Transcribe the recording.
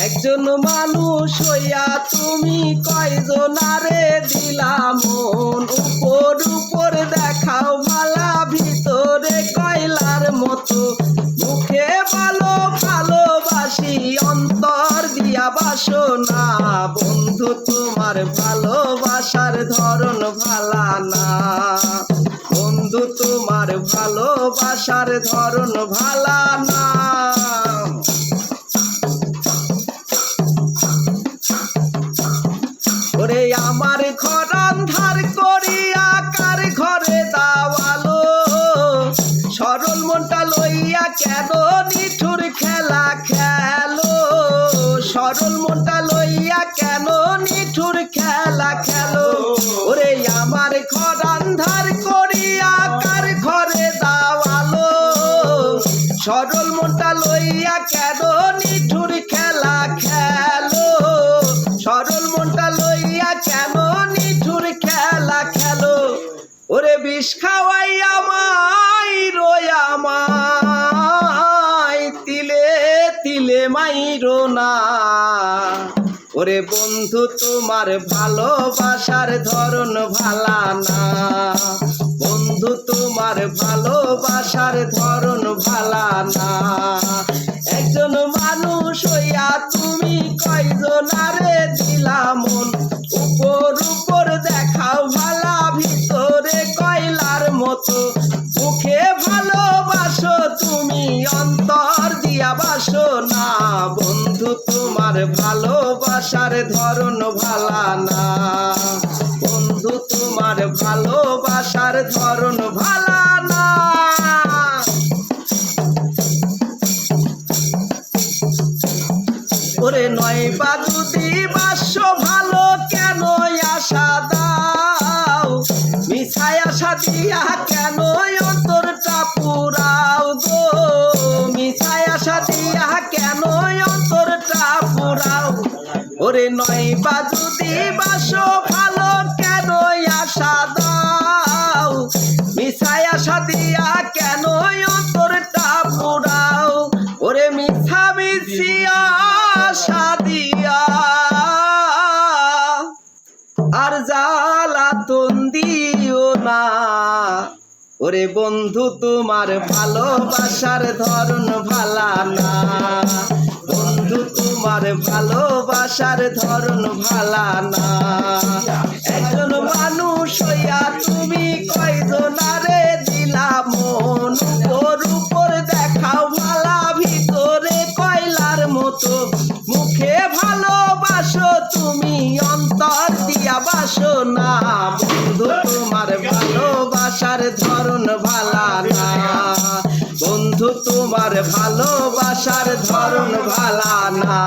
একজন মানুষ হইয়া তুমি কয়জনারে দিলা মন, উপর উপর দেখাও মালা ভিতরে কয়লার মতো, মুখে ভালো ভালোবাসি অন্তর দিয়া বাসো না, বন্ধু তোমার ভালোবাসার ধরন ভালা না, বন্ধু তোমার ভালোবাসার ধরন ভালা না। ওরে আমার ঘর আন্ধার করিয়া কার ঘরে দাওয়ালো, সরল মনটা লইয়া কেন নিঠুর খেলা খেলো, সরল মনটা লইয়া কেন নিঠুর খেলা খেলো। ওরে আমার ঘর আন্ধার করিয়া কার ঘরে দাওয়ালো, সরল মনটা লইয়া কেন নিঠুর খেলা খেলো, সরল মনটা লইয়া কেন নিঠুর খেলা খেলো। ওরে বিষ খাওয়াইয়া মাই রোয়া মাই তিলে তিলে মাইরো না, ওরে বন্ধু তোমার ভালোবাসার ধরন ভালা না, বন্ধু তোমার ভালোবাসার ধরন ভালা না। একজন মানুষ হইয়া তুমি কয়জনারে দিলা মন, উপর উপর দেখাও ভালা ভিতরে কয়লার মতো, মুখে ভালোবাসো তুমি অন্তর দিয়া বাসো না, বন্ধু তোমার ভালোবাসার ধরন ভালা না, বন্ধু তোমার ভালোবাসার ধরন ভালা না। ওরে নয় বা যদি বাসো ভালো কেন আশা দাও, মিছায় আশা দিয়া কেন অন্তরটা পুরাও গো, মিছায় আশা দিয়া কেন অন্তরটা পুরাও। ওরে নয় বা যদি বাসো ভালো কেন আশা দাও, মিছায় আশা দিয়া কেন অন্তরটা পুরাও। ওরে মিছা মিছি আশা দিয়া আর জ্বালাতন দিও না, ওরে বন্ধু তোমার ভালোবাসার ধরন ভালা না, বন্ধু তোমার ভালোবাসার ধরন ভালা না। একজন মানুষ হইয়া তুমি কয়জনারে দিলা মন, উপর উপর দেখাও মালা ভিতরে কয়লার মতো, মুখে ভালোবাসো তুমি অন্তর দিয়া বাসো না, বন্ধু তোমার ভালোবাসার ধরন ভালা না, বন্ধু তোমার ভালোবাসার ধরন ভালা না।